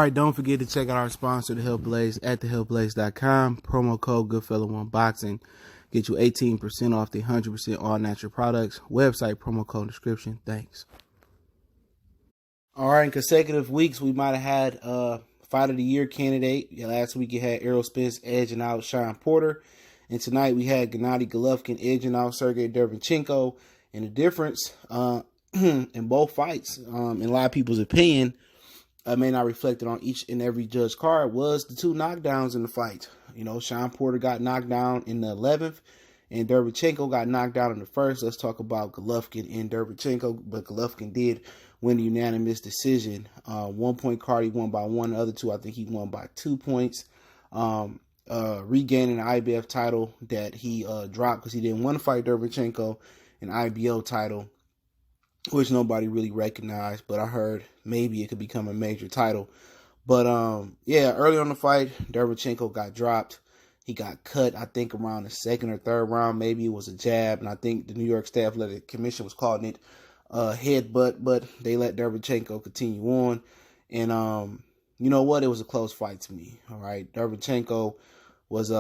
right, don't forget to check out our sponsor, The Health Blaze, at thehealthblaze.com. Promo code Goodfellow1Boxing. Get you 18% off the 100% all natural products. Website, promo code, description. Thanks. All right, in consecutive weeks, we might have had Fight of the Year candidate. Last week, you had Errol Spence edging out Shawn Porter. And tonight, we had Gennady Golovkin edging out Serhiy Derevianchenko. And the difference in both fights, in a lot of people's opinion, may not reflected on each and every judge card, was the two knockdowns in the fight. You know, Shawn Porter got knocked down in the 11th, and Derevianchenko got knocked down in the 1st. Let's talk about Golovkin and Derevianchenko, but Golovkin did win the unanimous decision. 1 point card, he won by 1. The other two, I think he won by 2 points. Regaining the IBF title that he dropped because he didn't want to fight Derevianchenko, an IBO title, which nobody really recognized, but I heard maybe it could become a major title. But, yeah, early on the fight, Derevianchenko got dropped. He got cut, I think, around the 2nd or 3rd round. Maybe it was a jab, and I think the New York State Athletic Commission was calling it headbutt, but they let Derevianchenko continue on. And, you know what? It was a close fight to me, all right? Derevianchenko was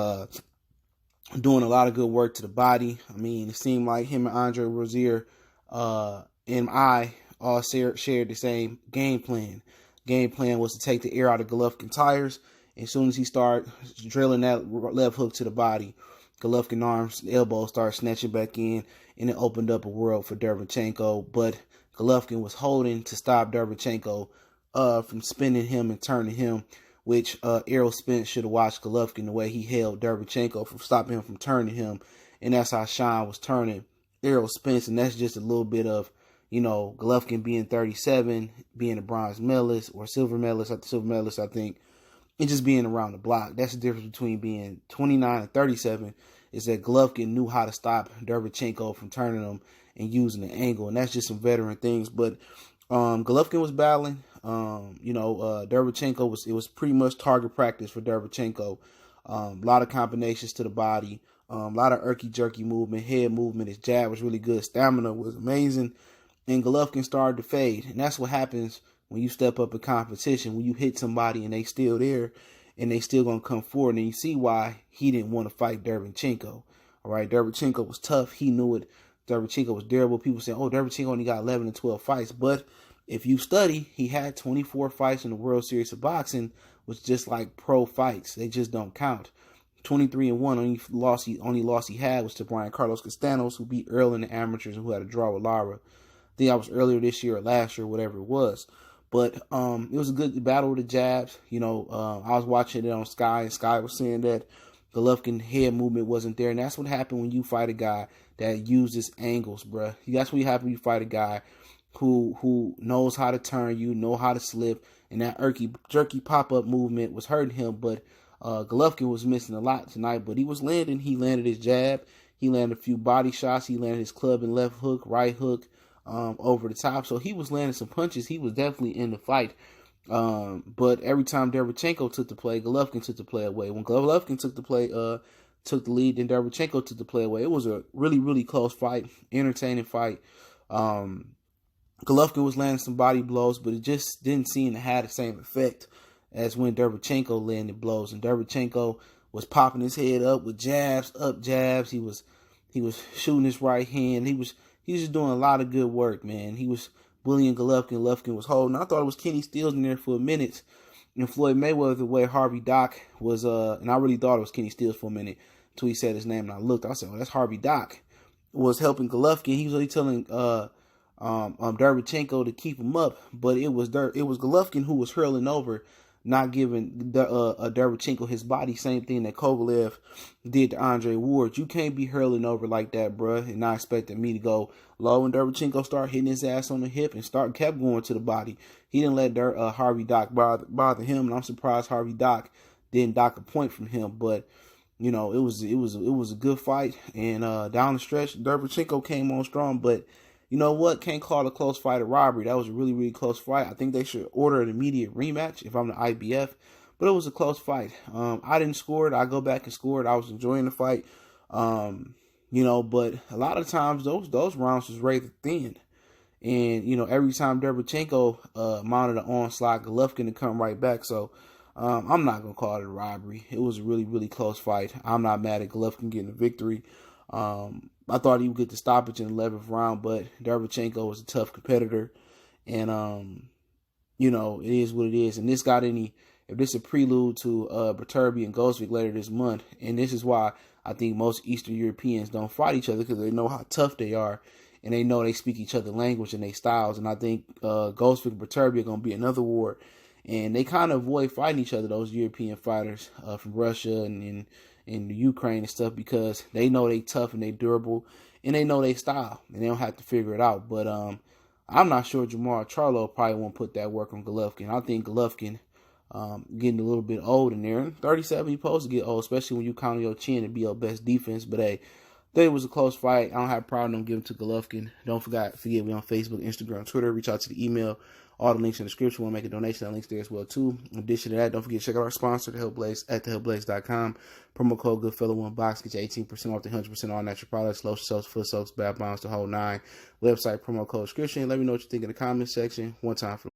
doing a lot of good work to the body. I mean, it seemed like him and Andre Rozier and I all shared the same game plan. Game plan was to take the air out of Golovkin tires. As soon as he started drilling that left hook to the body, Golovkin arms, elbows started snatching back in, and it opened up a world for Derevianchenko. But Golovkin was holding to stop Derevianchenko from spinning him and turning him, which Errol Spence should have watched Golovkin the way he held Derevianchenko from stopping him from turning him. And that's how Shawn was turning Errol Spence, and that's just a little bit of, you know, Golovkin being 37, being a bronze medalist or silver medalist, I think, and just being around the block. That's the difference between being 29 and 37, is that Golovkin knew how to stop Derevianchenko from turning him and using the angle, and that's just some veteran things. But Golovkin was battling. Derevianchenko it was pretty much target practice for Derevianchenko. A lot of combinations to the body, a lot of jerky movement, head movement. His jab was really good. Stamina was amazing. And Golovkin started to fade. And that's what happens when you step up in competition, when you hit somebody and they still there and they still going to come forward. And you see why he didn't want to fight Derevianchenko. All right, Derevianchenko was tough. He knew it. Derevianchenko was durable. People say, oh, Derevianchenko only got 11 and 12 fights. But if you study, he had 24 fights in the World Series of Boxing, which just like pro fights. They just don't count. 23 and 1. Only loss he had was to Brian Carlos Castanos, who beat Earl in the amateurs and who had a draw with Lara. I think that was earlier this year or last year, whatever it was. But it was a good battle with the jabs. You know, I was watching it on Sky, and Sky was saying that Golovkin head movement wasn't there. And that's what happened when you fight a guy that uses angles, bruh. That's what happens when you fight a guy who knows how to turn you, know how to slip. And that jerky pop-up movement was hurting him. But Golovkin was missing a lot tonight. But he was landing. He landed his jab. He landed a few body shots. He landed his club and left hook, right hook. Over the top. So he was landing some punches. He was definitely in the fight. But every time Derevianchenko took the play, Golovkin took the play away. When Golovkin took the lead, then Derevianchenko took the play away. It was a really, really close fight, entertaining fight. Golovkin was landing some body blows, but it just didn't seem to have the same effect as when Derevianchenko landed blows. And Derevianchenko was popping his head up with jabs, up jabs. He was shooting his right hand. He was just doing a lot of good work, man. He was bullying Golovkin. Golovkin was holding. I thought it was Kenny Stills in there for a minute. And Floyd Mayweather, the way Harvey Dock was, and I really thought it was Kenny Stills for a minute until he said his name, and I looked. I said, "Oh, that's Harvey Dock." Was helping Golovkin. He was really telling Derevianchenko to keep him up, but it was Golovkin who was hurling over, not giving Derevianchenko his body. Same thing that Kovalev did to Andre Ward. You can't be hurling over like that, bruh, and not expecting me to go low. And Derevianchenko started hitting his ass on the hip and kept going to the body. He didn't let Harvey Dock bother him, and I'm surprised Harvey Dock didn't dock a point from him. But you know, it was a good fight, and down the stretch, Derevianchenko came on strong, but. You know what? Can't call it a close fight a robbery. That was a really, really close fight. I think they should order an immediate rematch if I'm the IBF. But it was a close fight. I didn't score it. I go back and score it. I was enjoying the fight. But a lot of times those rounds was razor thin. And, you know, every time Derevianchenko mounted an onslaught, Golovkin to come right back. So I'm not going to call it a robbery. It was a really, really close fight. I'm not mad at Golovkin getting the victory. I thought he would get the stoppage in the 11th round, but Derevianchenko was a tough competitor. And, you know, it is what it is. And this got if this is a prelude to Beterbiev and Gosvic later this month, and this is why I think most Eastern Europeans don't fight each other, because they know how tough they are, and they know they speak each other's language and their styles. And I think Gosvic and Beterbiev are going to be another war. And they kind of avoid fighting each other, those European fighters from Russia and the Ukraine and stuff, because they know they tough and they durable, and they know they style, and they don't have to figure it out. But I'm not sure Jamar Charlo probably won't put that work on Golovkin. I think Golovkin getting a little bit old in there. 37, he's supposed to get old, especially when you count on your chin to be your best defense. But hey, I think it was a close fight. I don't have a problem giving to Golovkin. Don't forget me on Facebook, Instagram, Twitter. Reach out to the email. All the links in the description. Want to make a donation? That link's there as well too. In addition to that, don't forget to check out our sponsor, The Health Blaze, at thehealthblaze.com. Promo code GoodFellow1Box get you 18% off the 100% all natural products, lotion soaps, foot soaps, bath bombs, the whole 9. Website promo code description. Let me know what you think in the comments section. One time for